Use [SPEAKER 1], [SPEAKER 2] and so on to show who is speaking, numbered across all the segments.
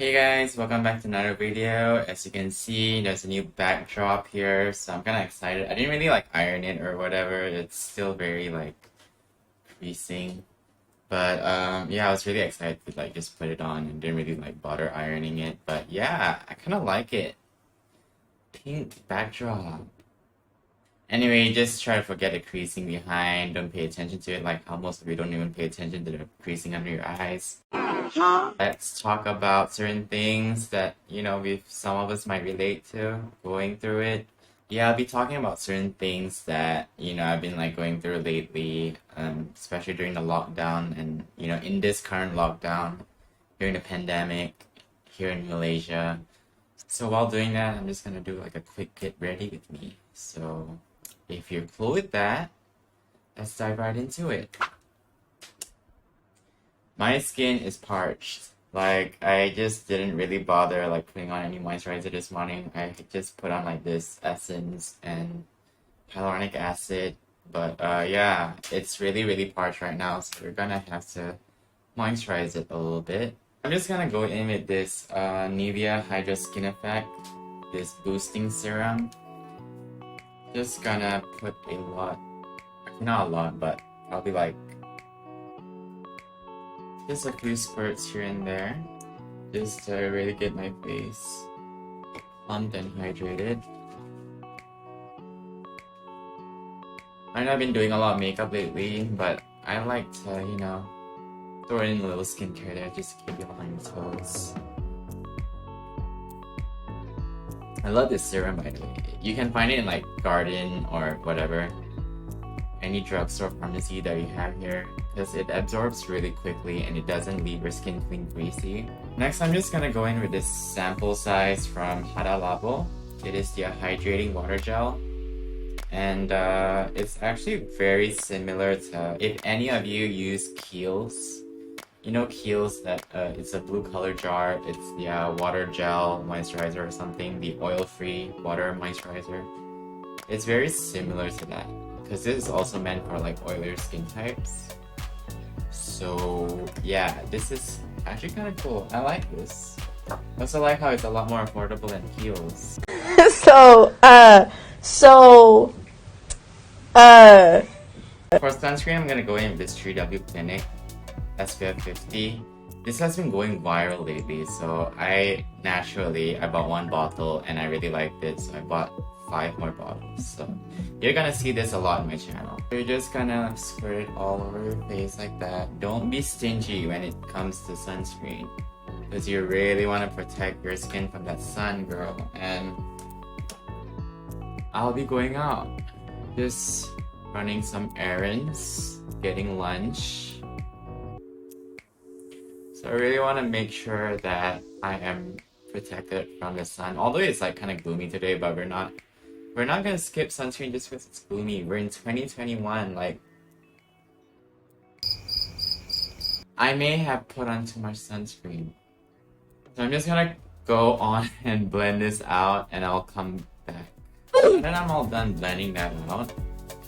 [SPEAKER 1] Hey guys, welcome back to another video. As you can see, there's a new backdrop here, so I'm kind of excited. I didn't really iron it or whatever. It's still very creasing. But yeah, I was really excited to just put it on and didn't really bother ironing it. But yeah, I kind of like it. Pink backdrop. Anyway, just try to forget the creasing behind. Don't pay attention to it, like how most of you don't even pay attention to the creasing under your eyes. Let's talk about certain things that, some of us might relate to going through it. Yeah, I'll be talking about certain things that, I've been going through lately, especially during the lockdown and, in this current lockdown, during the pandemic here in Malaysia. So while doing that, I'm just gonna do a quick get ready with me. So if you're cool with that, let's dive right into it. My skin is parched. I just didn't really bother putting on any moisturizer this morning. I just put on this essence and hyaluronic acid. But yeah, it's really parched right now, so we're gonna have to moisturize it a little bit. I'm just gonna go in with this Nivea Hydra Skin Effect, this boosting serum. Just gonna put a lot, not a lot, but probably just a few spurts here and there, just to really get my face plumped and hydrated. I know I've been doing a lot of makeup lately, but I like to, throw in a little skincare there just to keep you on your toes. I love this serum, by the way. You can find it in Garden or whatever, any drugstore pharmacy that you have here, because it absorbs really quickly and it doesn't leave your skin clean greasy. Next, I'm just gonna go in with this sample size from Hada Labo. It is the hydrating water gel, and it's actually very similar to, if any of you use Kiehl's. You know Kiehl's, that it's a blue color jar. It's the water gel moisturizer or something, the oil-free water moisturizer. It's very similar to that, because this is also meant for oilier skin types. So yeah, this is actually kind of cool. I like this. I also like how it's a lot more affordable than Kiehl's. For sunscreen, I'm gonna go in with this 3W Clinic SPF 50. This has been going viral lately, so I bought one bottle and I really liked it, so I bought 5 more bottles. So you're gonna see this a lot on my channel. You're just gonna squirt it all over your face like that. Don't be stingy when it comes to sunscreen, because you really want to protect your skin from that sun, girl. And I'll be going out, just running some errands, getting lunch. So I really want to make sure that I am protected from the sun. Although it's kind of gloomy today, but we're not gonna skip sunscreen just because it's gloomy. We're in 2021. I may have put on too much sunscreen, so I'm just gonna go on and blend this out, and I'll come back. And then I'm all done blending that out.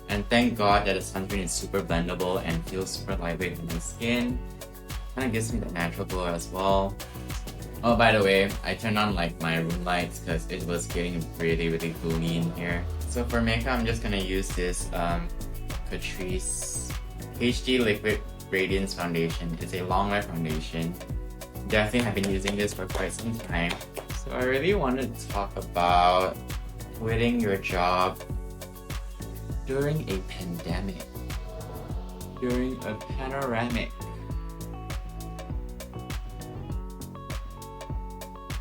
[SPEAKER 1] And thank God that the sunscreen is super blendable and feels super lightweight on my skin. Kind of gives me the natural glow as well. Oh, by the way, I turned on my room lights because it was getting really gloomy in here. So for makeup, I'm just gonna use this Catrice HD Liquid Radiance Foundation. It's a long wear foundation. Definitely have been using this for quite some time. So I really wanted to talk about quitting your job during a pandemic, during a panoramic.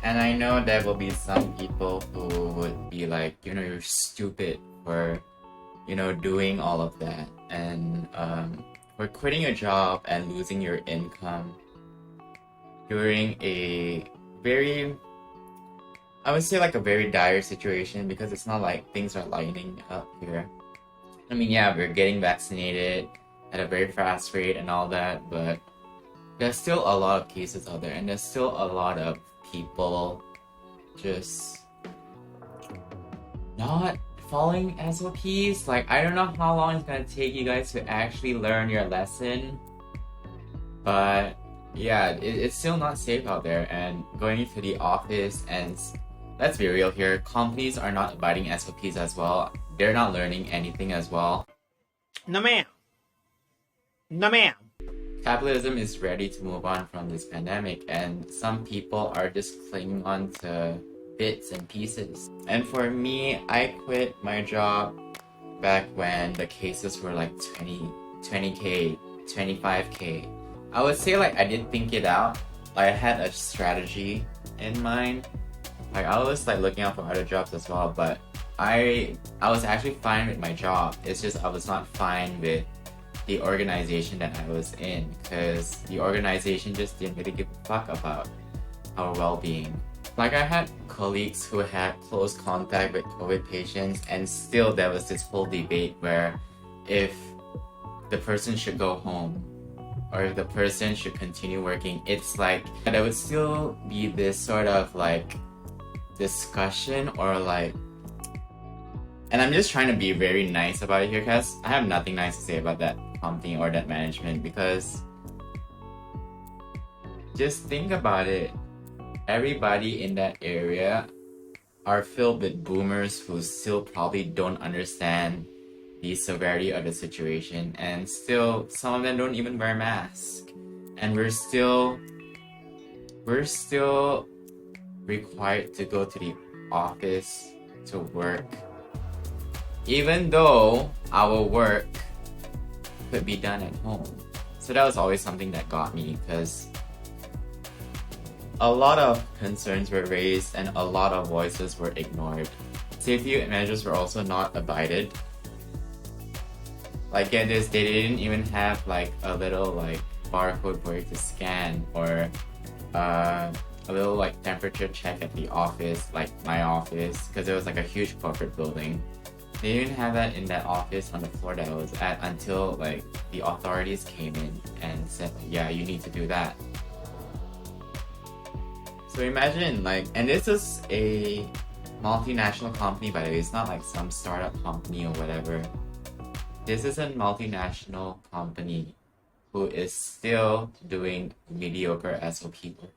[SPEAKER 1] And I know there will be some people who would be like, you're stupid for, doing all of that. And for quitting your job and losing your income during a very, I would say a very dire situation, because it's not like things are lining up here. I mean, yeah, we're getting vaccinated at a very fast rate and all that, but there's still a lot of cases out there, and there's still a lot of people just not following SOPs. I don't know how long it's gonna take you guys to actually learn your lesson, but yeah, it's still not safe out there. And going into the office, and let's be real here, companies are not abiding SOPs as well. They're not learning anything as well.
[SPEAKER 2] No ma'am. No ma'am.
[SPEAKER 1] Capitalism is ready to move on from this pandemic, and some people are just clinging on to bits and pieces. And for me, I quit my job back when the cases were like 20K, 25K. I would say like I did think it out. Like I had a strategy in mind. Like I was like looking out for other jobs as well, but I was actually fine with my job. It's just I was not fine with the organization that I was in, because the organization just didn't really give a fuck about our well-being. Like I had colleagues who had close contact with COVID patients, and still there was this whole debate where if the person should go home or if the person should continue working. It's like there would still be this sort of like discussion or like, and I'm just trying to be very nice about it here because I have nothing nice to say about that company or that management, because just think about it. Everybody in that area are filled with boomers who still probably don't understand the severity of the situation, and still some of them don't even wear masks, and we're still required to go to the office to work, even though our work could be done at home. So that was always something that got me, because a lot of concerns were raised and a lot of voices were ignored. Safety measures were also not abided. Like get this, they didn't even have like a little like barcode for you to scan, or a little like temperature check at the office, like my office, because it was like a huge corporate building. They didn't have that in that office on the floor that I was at until like the authorities came in and said, yeah, you need to do that. So imagine like, and this is a multinational company, by the way. It's not like some startup company or whatever. This is a multinational company who is still doing mediocre SOP work.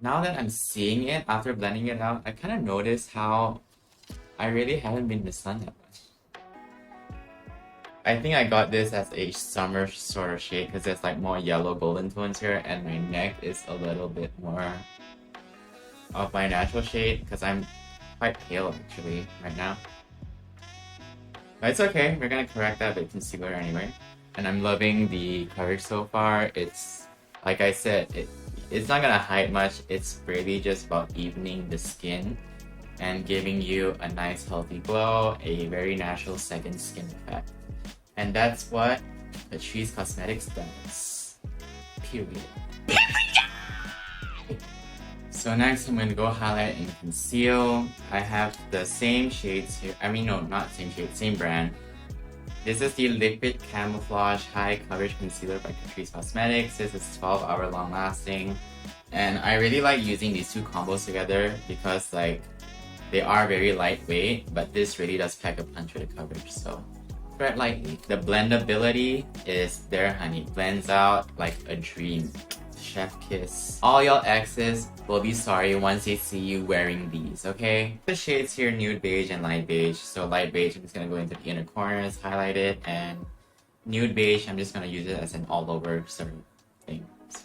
[SPEAKER 1] Now that I'm seeing it, after blending it out, I kind of noticed how I really haven't been in the sun that much. I think I got this as a summer sort of shade because there's like more yellow golden tones here, and my neck is a little bit more of my natural shade because I'm quite pale actually right now. But it's okay, we're gonna correct that with concealer anyway. And I'm loving the coverage so far. It's, like I said, it's not gonna hide much. It's really just about evening the skin and giving you a nice healthy glow, a very natural second skin effect. And that's what Patrice Cosmetics does. Period. So next I'm going to go highlight and conceal. I have the same shades here. I mean, no, not same shade, same brand. This is the Liquid Camouflage High Coverage Concealer by Patrice Cosmetics. This is 12-hour long lasting. And I really like using these two combos together because like they are very lightweight, but this really does pack a punch with the coverage. So tread lightly. The blendability is there, honey. Blends out like a dream. Chef kiss. All y'all exes will be sorry once they see you wearing these, okay? The shades here, nude beige and light beige. So light beige, I'm just gonna go into the inner corners, highlight it, and nude beige, I'm just gonna use it as an all-over sort of thing. So,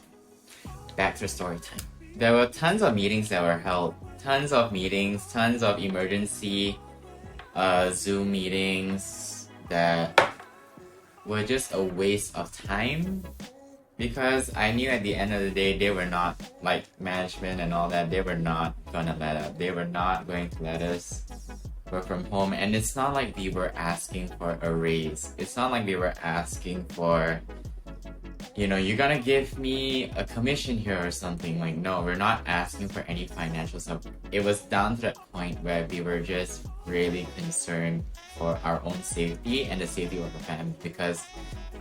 [SPEAKER 1] back to story time. There were tons of meetings that were held. Tons of meetings, tons of emergency Zoom meetings that were just a waste of time. Because I knew at the end of the day, they were not, like management and all that, they were not gonna let us. They were not going to let us work from home. And it's not like we were asking for a raise. It's not like we were asking for, you know, you're gonna give me a commission here or something. Like, no, we're not asking for any financial stuff. It was down to that point where we were just really concerned for our own safety and the safety of our family, because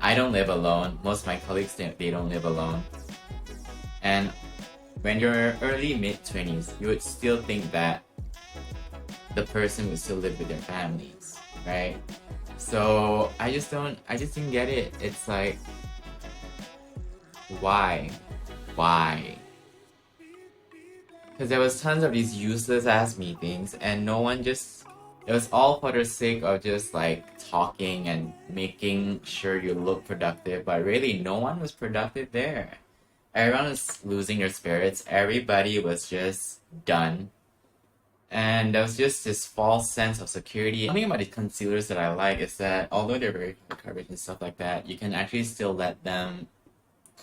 [SPEAKER 1] I don't live alone. Most of my colleagues, they don't live alone. And when you're early mid-20s, you would still think that the person would still live with their families, right? So I just didn't get it. It's like, why? why. Because there was tons of these useless ass meetings and no one just, it was all for the sake of just like talking and making sure you look productive, but really no one was productive there. Everyone was losing their spirits, everybody was just done. And there was just this false sense of security. Something about the concealers that I like is that although they're very high coverage and stuff like that, you can actually still let them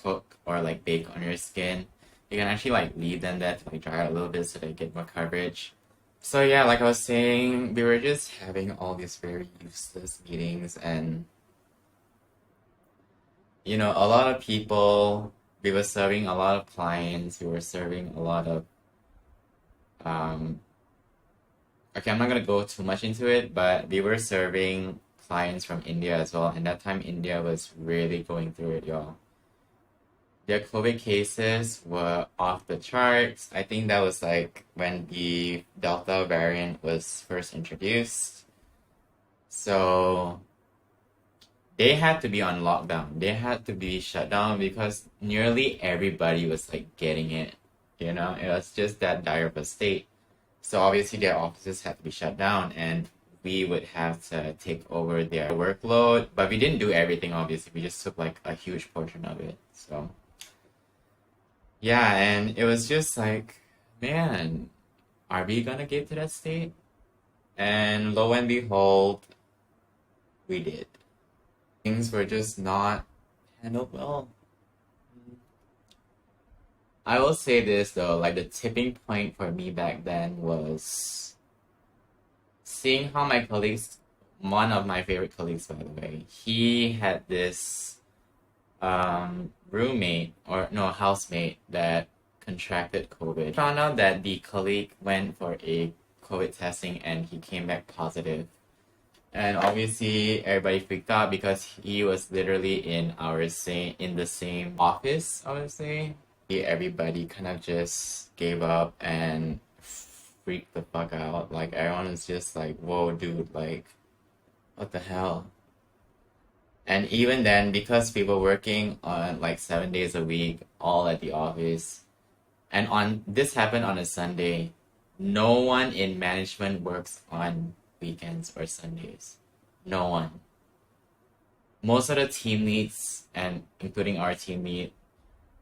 [SPEAKER 1] cook or like bake on your skin. You can actually like leave them there to like dry out a little bit so they get more coverage. So yeah, like I was saying, we were just having all these very useless meetings and you know, a lot of people, we were serving a lot of clients, we were serving a lot of okay, I'm not gonna go too much into it, but we were serving clients from India as well, and that time India was really going through it, y'all. Their COVID cases were off the charts. I think that was like when the Delta variant was first introduced. So they had to be on lockdown. They had to be shut down because nearly everybody was like getting it. You know, it was just that dire of a state. So obviously their offices had to be shut down and we would have to take over their workload. But we didn't do everything, obviously. We just took like a huge portion of it. So yeah, and it was just like, man, are we gonna get to that state? And lo and behold, we did. Things were just not handled well. I will say this though, like the tipping point for me back then was seeing how my colleagues, one of my favorite colleagues by the way, he had this roommate or no housemate that contracted COVID. Found out that the colleague went for a COVID testing and he came back positive. And obviously everybody freaked out because he was literally in the same office, I would say. Everybody kind of just gave up and freaked the fuck out. Like everyone was just like, whoa dude, like what the hell? And even then, because we were working on like 7 days a week, all at the office, and on this happened on a Sunday, no one in management works on weekends or Sundays. No one. Most of the team leads, and including our team lead,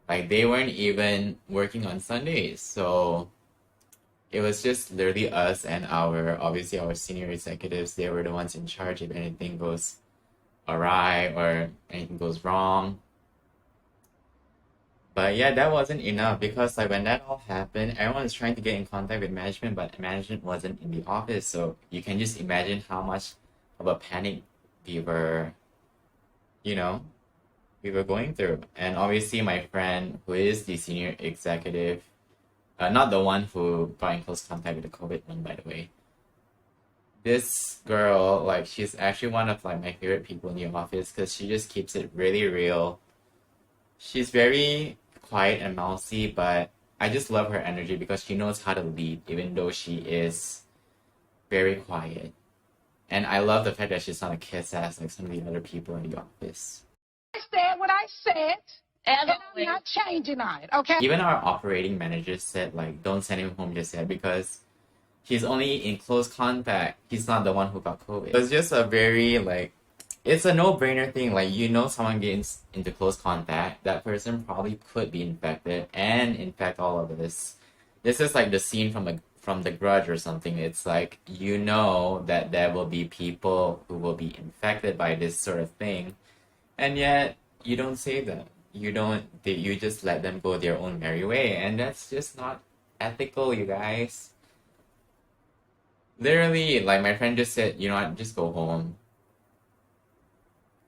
[SPEAKER 1] like they weren't even working on Sundays. So it was just literally us and obviously our senior executives. They were the ones in charge if anything goes awry or anything goes wrong. But yeah, that wasn't enough because like when that all happened, everyone was trying to get in contact with management, but management wasn't in the office. So you can just imagine how much of a panic we were, you know, we were going through. And obviously my friend who is the senior executive, not the one who got in close contact with the COVID one, by the way. This girl, like, she's actually one of like my favorite people in the office because she just keeps it really real. She's very quiet and mousy, but I just love her energy because she knows how to lead, even though she is very quiet. And I love the fact that she's not a kiss ass like some of the other people in the office.
[SPEAKER 3] I said what I said, and I'm not changing on it, okay?
[SPEAKER 1] Even our operating manager said, like, don't send him home just yet because he's only in close contact. He's not the one who got COVID. It's just a very, like, it's a no-brainer thing. Like, you know, someone gets into close contact, that person probably could be infected and infect all of this. This is like the scene from The Grudge or something. It's like, you know that there will be people who will be infected by this sort of thing, and yet you don't save them. You just let them go their own merry way, and that's just not ethical, you guys. Literally, like my friend just said, you know what, just go home.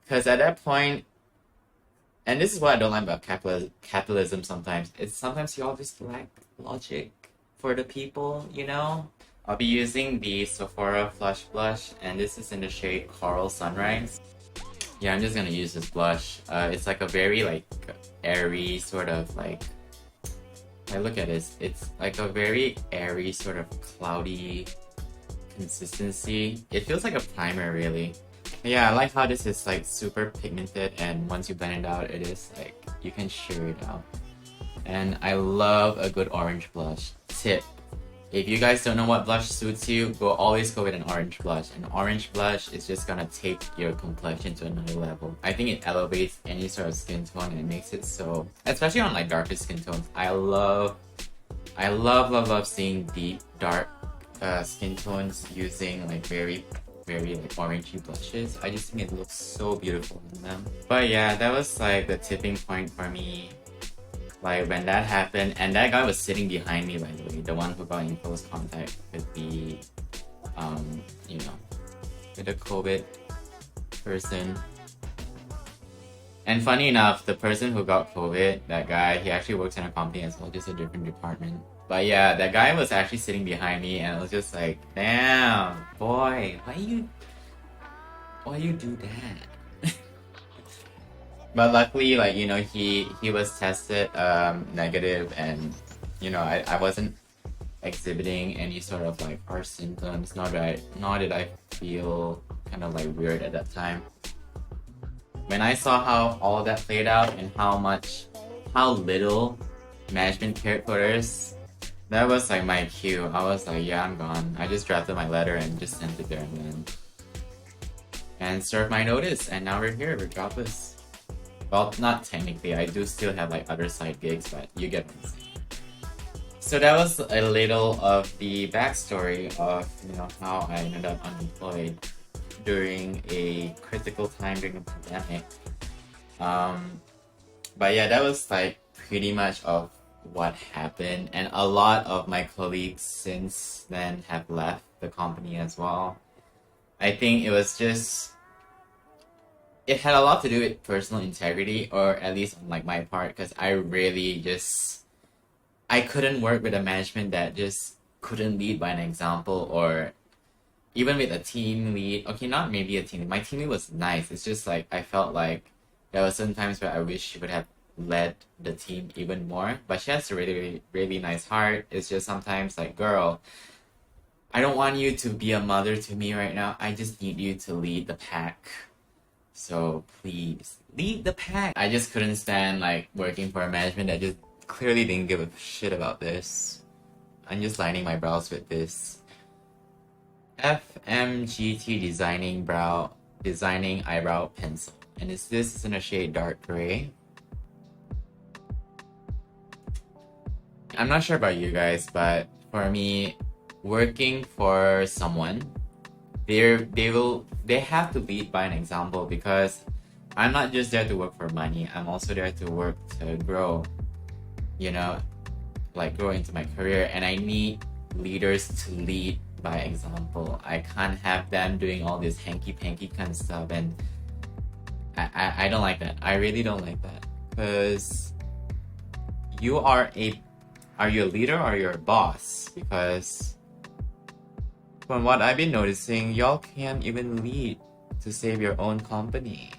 [SPEAKER 1] Because at that point, and this is what I don't like about capitalism sometimes, it's sometimes y'all just lack logic for the people, you know? I'll be using the Sephora Flush Blush, and this is in the shade Coral Sunrise. Yeah, I'm just gonna use this blush. It's like a very like airy sort of like look at this. It's like a very airy sort of cloudy consistency. It feels like a primer really. Yeah, I like how this is like super pigmented and once you blend it out, it is like, you can sheer it out. And I love a good orange blush. Tip: if you guys don't know what blush suits you, always go with an orange blush. An orange blush is just gonna take your complexion to another level. I think it elevates any sort of skin tone and it makes it so, especially on like darker skin tones. I love seeing deep dark skin tones using like very like orangey blushes. I just think it looks so beautiful in them. But yeah, that was like the tipping point for me. Like when that happened, and that guy was sitting behind me, by the way, the one who got in close contact with the, you know, with the COVID person. And funny enough, the person who got COVID, that guy, he actually works in a company as well, just a different department. But yeah, that guy was actually sitting behind me, and I was just like, damn, boy, why you do that? But luckily, like, you know, he was tested negative, and you know, I wasn't exhibiting any sort of like harsh symptoms. Nor did I feel kind of like weird at that time. When I saw how all of that played out and how little management cared for us, that was like my cue. I was like, yeah, I'm gone. I just drafted my letter and just sent it there and served my notice, and now we're here, we're jobless. Well, not technically, I do still have like other side gigs, but you get what I'm saying. So that was a little of the backstory of, you know, how I ended up unemployed during a critical time during the pandemic. But yeah, that was like pretty much of what happened, and a lot of my colleagues since then have left the company as well. I think it had a lot to do with personal integrity, or at least on like my part, because I couldn't work with a management that just couldn't lead by an example, or even with a team lead. Okay, not maybe a team lead. My team lead was nice. It's just like I felt like there were some times where I wish she would have led the team even more. But she has a really, really nice heart. It's just sometimes like, girl, I don't want you to be a mother to me right now. I just need you to lead the pack. So please, lead the pack. I just couldn't stand like working for a management that just clearly didn't give a shit about this. I'm just lining my brows with this. FMGT designing eyebrow pencil. And this is in a shade dark gray. I'm not sure about you guys, but for me, working for someone, they have to lead by an example, because I'm not just there to work for money. I'm also there to work to grow, you know, like grow into my career, and I need leaders to lead by example. I can't have them doing all this hanky-panky kind of stuff, and I don't like that. I really don't like that, because are you a leader or you're a boss? Because from what I've been noticing, y'all can't even lead to save your own company.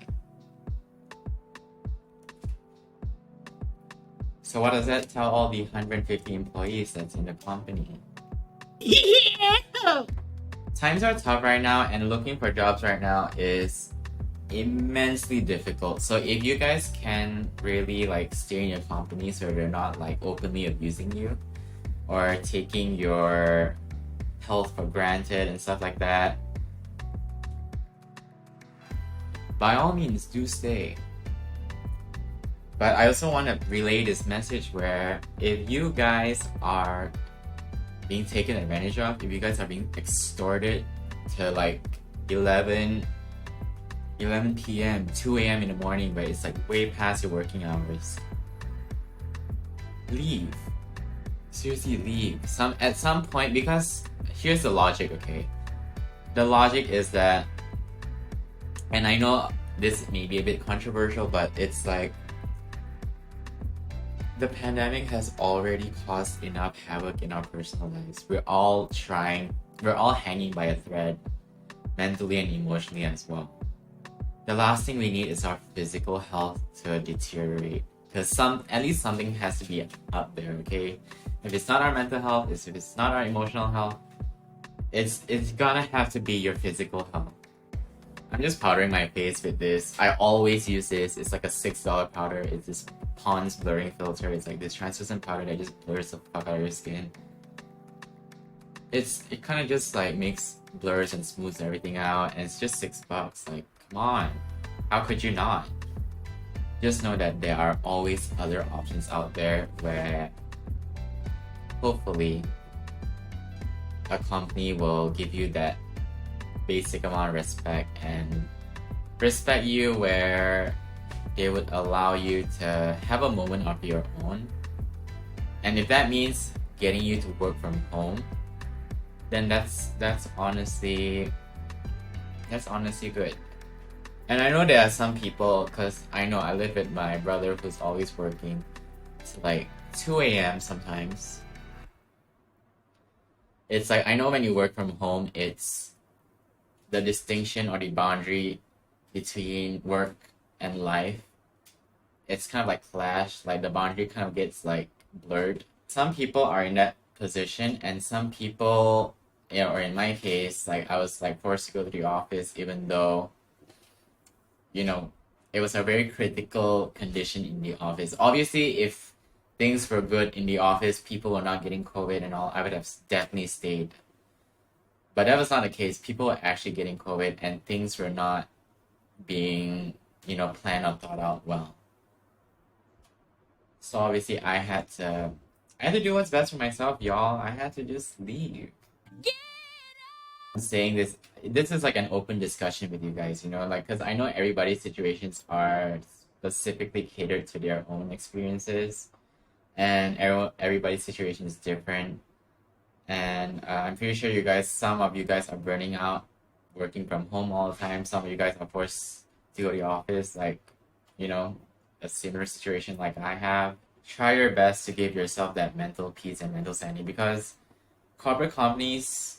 [SPEAKER 1] So what does that tell all the 150 employees that's in the company? Yeah! Times are tough right now, and looking for jobs right now is immensely difficult. So if you guys can really like stay in your company so they're not like openly abusing you or taking your health for granted and stuff like that, by all means do stay. But I also want to relay this message where if you guys are being taken advantage of, if you guys are being extorted to like 11 p.m., 2 a.m. in the morning, but it's like way past your working hours, leave. Seriously, leave. At some point, because here's the logic, okay? The logic is that, and I know this may be a bit controversial, but it's like the pandemic has already caused enough havoc in our personal lives. We're all hanging by a thread, mentally and emotionally as well. The last thing we need is our physical health to deteriorate, because at least something has to be up there, okay? If it's not our mental health, if it's not our emotional health, it's gonna have to be your physical health. I'm just powdering my face with this. I always use this. It's like a $6 powder. It's this Pond's blurring filter. It's like this translucent powder that just blurs the fuck out of your skin. It kind of just like makes blurs and smooths everything out, and it's just $6. Like, come on, how could you not? Just know that there are always other options out there where hopefully a company will give you that basic amount of respect and respect you, where they would allow you to have a moment of your own. And if that means getting you to work from home, then that's honestly good. And I know there are some people, because I know I live with my brother who's always working to like 2 a.m. sometimes. It's like, I know when you work from home, it's the distinction or the boundary between work and life. It's kind of like clash, like the boundary kind of gets like blurred. Some people are in that position, and some people, or in my case, like I was like forced to go to the office even though, it was a very critical condition in the office. Obviously, if things were good in the office, people were not getting COVID and all, I would have definitely stayed. But that was not the case. People were actually getting COVID, and things were not being, planned or thought out well. So obviously I had to do what's best for myself, y'all. I had to just leave. I'm saying this is like an open discussion with you guys, like, because I know everybody's situations are specifically catered to their own experiences, and everybody's situation is different. And I'm pretty sure some of you guys are burning out working from home all the time. Some of you guys are forced to go to the office, like, a similar situation like I have. Try your best to give yourself that mental peace and mental sanity, because corporate companies,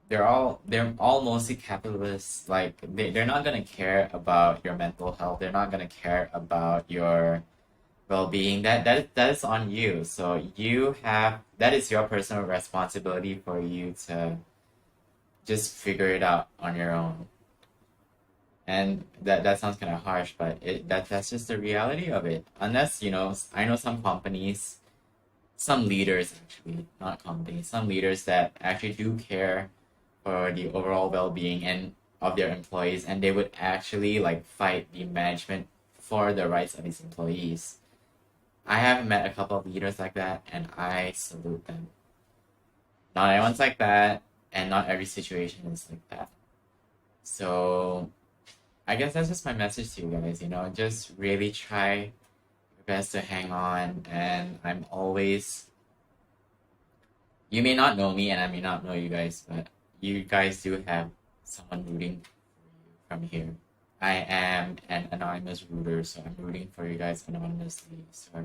[SPEAKER 1] they're all mostly capitalists. Like, they're not gonna care about your mental health. They're not gonna care about your well-being. That is on you. So that is your personal responsibility for you to just figure it out on your own. And that sounds kind of harsh, but that's just the reality of it. Unless, I know some companies, some leaders actually, not companies, some leaders that actually do care for the overall well-being and of their employees, and they would actually like fight the management for the rights of these employees. I have met a couple of leaders like that, and I salute them. Not everyone's like that, and not every situation is like that. So I guess that's just my message to you guys, just really try your best to hang on. And I'm always, you may not know me and I may not know you guys, but you guys do have someone rooting for you from here. I am an anonymous rooter, so I'm rooting for you guys anonymously. Sorry.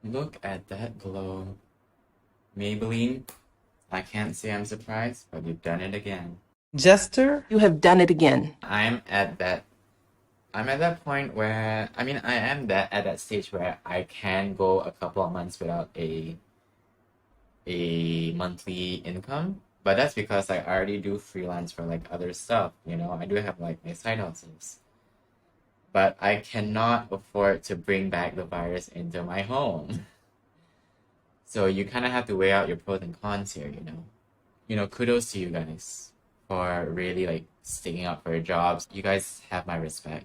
[SPEAKER 1] Look at that glow. Maybelline, I can't say I'm surprised, but you've done it again.
[SPEAKER 4] Jester, you have done it again.
[SPEAKER 1] I'm at that point where, I am at that stage where I can go a couple of months without a monthly income, but that's because I already do freelance for like other stuff, I do have like my side hustles. But I cannot afford to bring back the virus into my home. So you kind of have to weigh out your pros and cons here, kudos to you guys for really like sticking up for your jobs. You guys have my respect.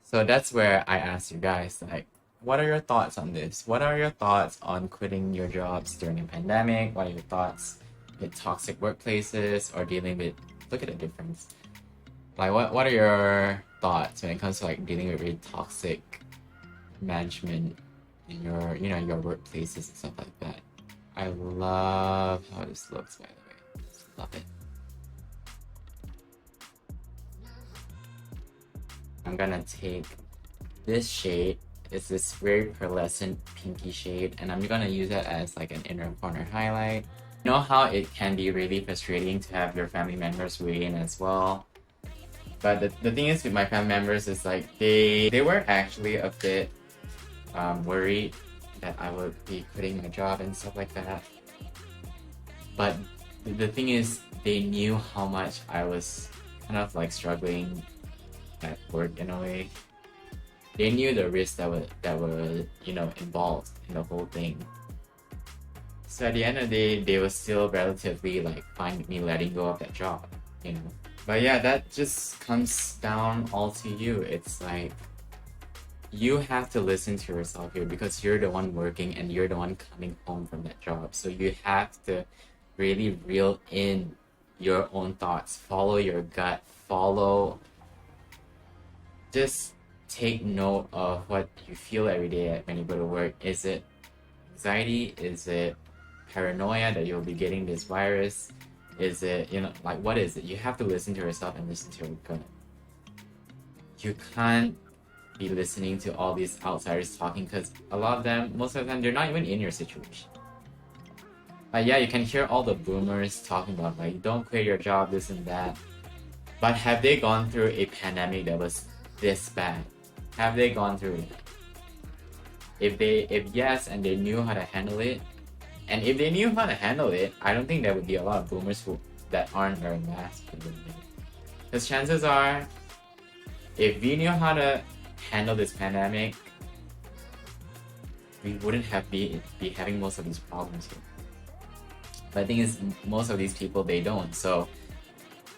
[SPEAKER 1] So that's where I ask you guys, like, what are your thoughts on this? What are your thoughts on quitting your jobs during a pandemic? What are your thoughts with toxic workplaces or dealing with, look at the difference. Like, what are your thoughts when it comes to like dealing with really toxic management in your, your workplaces and stuff like that? I love how this looks, by the way. Just love it. I'm gonna take this shade. It's this very pearlescent pinky shade, and I'm gonna use it as like an inner corner highlight. You know how it can be really frustrating to have your family members weigh in as well. But the thing is with my family members is like they were actually a bit worried that I would be quitting my job and stuff like that. But the thing is, they knew how much I was kind of like struggling at work in a way. They knew the risks that were involved in the whole thing. So at the end of the day, they were still relatively like fine with me letting go of that job, you know. But yeah, that just comes down all to you. It's like you have to listen to yourself here because you're the one working and you're the one coming home from that job. So you have to really reel in your own thoughts, follow your gut, just take note of what you feel every day when you go to work. Is it anxiety? Is it paranoia that you'll be getting this virus? Is it, like, what is it? You have to listen to yourself and listen to your gut. You can't be listening to all these outsiders talking because a lot of them, most of the time, they're not even in your situation. Like, yeah, you can hear all the boomers talking about, like, don't quit your job, this and that. But have they gone through a pandemic that was this bad? Have they gone through it? If yes, and they knew how to handle it, and if they knew how to handle it, I don't think there would be a lot of boomers that aren't wearing masks. Because chances are, if we knew how to handle this pandemic, we wouldn't be having most of these problems here. But the thing is, most of these people, they don't. So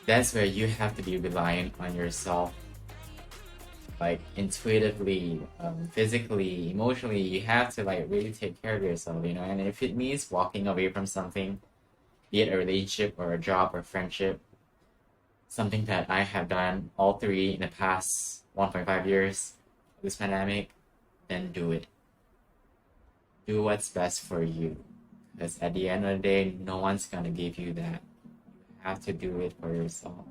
[SPEAKER 1] that's where you have to be reliant on yourself, like intuitively, physically, emotionally. You have to like really take care of yourself, and if it means walking away from something, be it a relationship or a job or friendship, something that I have done all three in the past 1.5 years of this pandemic, then do it. Do what's best for you, because at the end of the day, no one's gonna give you that. You have to do it for yourself.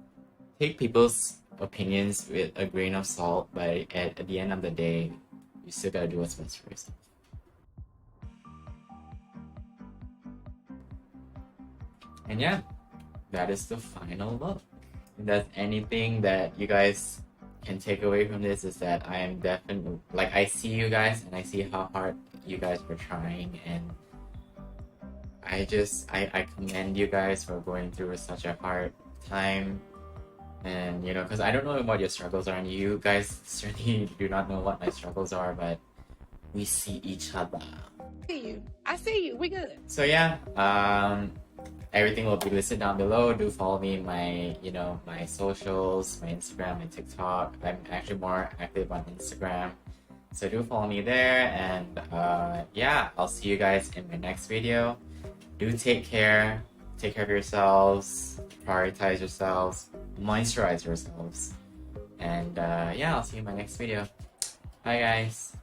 [SPEAKER 1] Take people's opinions with a grain of salt, but at the end of the day, you still gotta do what's best for yourself. And yeah, that is the final look. If there's anything that you guys can take away from this, is that I am definitely, like, I see you guys and I see how hard you guys were trying, and I commend you guys for going through such a hard time. And because I don't know what your struggles are, and you guys certainly do not know what my struggles are, but we see each other.
[SPEAKER 3] I see you. We good.
[SPEAKER 1] So yeah, everything will be listed down below. Do follow me in my my socials, my Instagram, my TikTok. I'm actually more active on Instagram, so do follow me there. And yeah, I'll see you guys in my next video. Do take care of yourselves, prioritize yourselves, moisturize yourselves, and yeah, I'll see you in my next video. Bye guys.